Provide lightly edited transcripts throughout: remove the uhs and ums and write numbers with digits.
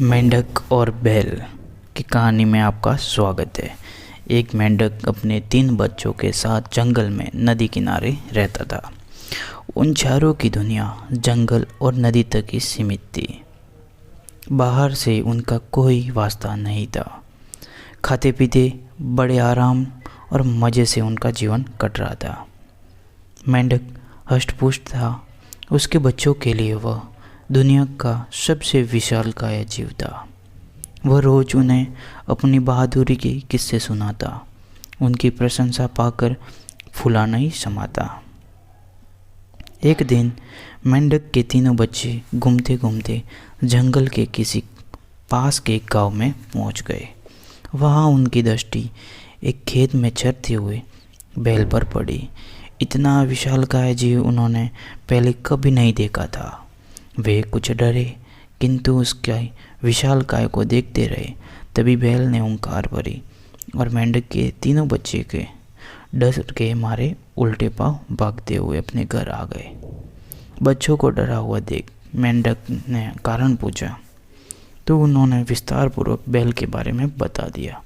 मेंढक और बैल की कहानी में आपका स्वागत है। एक मेंढक अपने 3 बच्चों के साथ जंगल में नदी किनारे रहता था। उन चारों की दुनिया जंगल और नदी तक ही सीमित थी। बाहर से उनका कोई वास्ता नहीं था। खाते पीते बड़े आराम और मज़े से उनका जीवन कट रहा था। मेंढक हष्ट-पुष्ट था। उसके बच्चों के लिए वह दुनिया का सबसे विशालकाय जीव था। वह रोज़ उन्हें अपनी बहादुरी के किस्से सुनाता। उनकी प्रशंसा पाकर फुलाना ही समाता। एक दिन मेंढक के तीनों बच्चे घूमते घूमते जंगल के किसी पास के गांव में पहुंच गए। वहां उनकी दृष्टि एक खेत में चरते हुए बैल पर पड़ी। इतना विशालकाय जीव उन्होंने पहले कभी नहीं देखा था। वे कुछ डरे, किंतु उसके विशालकाय को देखते रहे। तभी बैल ने हुंकार भरी और मेंढक के तीनों बच्चे के डर के मारे उल्टे पांव भागते हुए अपने घर आ गए। बच्चों को डरा हुआ देख मेंढक ने कारण पूछा तो उन्होंने विस्तारपूर्वक बैल के बारे में बता दिया।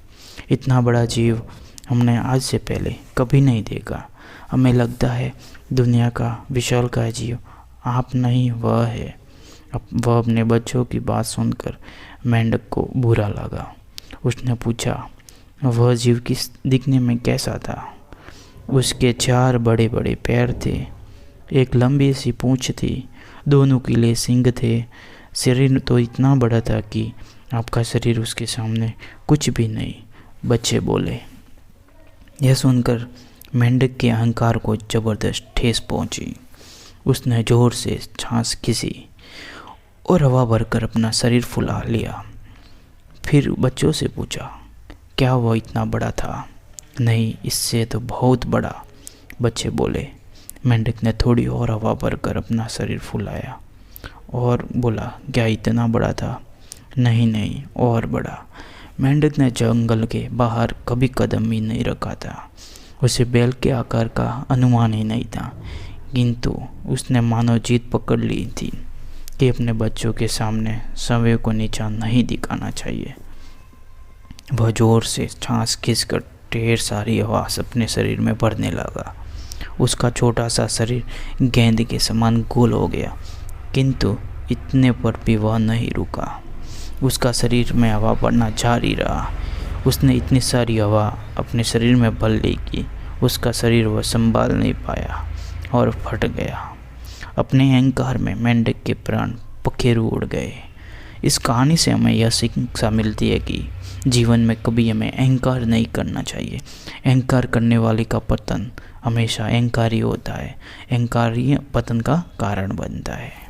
इतना बड़ा जीव हमने आज से पहले कभी नहीं देखा। हमें लगता है दुनिया का विशालकाय जीव आप नहीं, वह है। वह अपने बच्चों की बात सुनकर मेंढक को बुरा लगा। उसने पूछा, वह जीव किस दिखने में कैसा था? उसके 4 बड़े बड़े पैर थे, एक लंबी सी पूंछ थी, 2 नुकीले सींग थे। शरीर तो इतना बड़ा था कि आपका शरीर उसके सामने कुछ भी नहीं, बच्चे बोले। यह सुनकर मेंढक के अहंकार को जबरदस्त ठेस पहुंची। उसने जोर से सांस खींची और हवा भरकर अपना शरीर फुला लिया। फिर बच्चों से पूछा, क्या वह इतना बड़ा था? नहीं, इससे तो बहुत बड़ा, बच्चे बोले। मेंढक ने थोड़ी और हवा भरकर अपना शरीर फुलाया और बोला, क्या इतना बड़ा था? नहीं नहीं, और बड़ा। मेंढक ने जंगल के बाहर कभी कदम ही नहीं रखा था। उसे बैल के आकार का अनुमान ही नहीं था, किंतु उसने मानो जीत पकड़ ली थी कि अपने बच्चों के सामने समय को नीचा नहीं दिखाना चाहिए। वह जोर से सांस खींचकर ढेर सारी हवा अपने शरीर में भरने लगा। उसका छोटा सा शरीर गेंद के समान गोल हो गया, किंतु इतने पर भी वह नहीं रुका। उसका शरीर में हवा भरना जारी रहा। उसने इतनी सारी हवा अपने शरीर में भर ली कि उसका शरीर वह संभाल नहीं पाया और फट गया। अपने अहंकार में मेंढक के प्राण पखेरु उड़ गए। इस कहानी से हमें यह शिक्षा मिलती है कि जीवन में कभी हमें अहंकार नहीं करना चाहिए। अहंकार करने वाले का पतन हमेशा अहंकारी होता है। अहंकार ही पतन का कारण बनता है।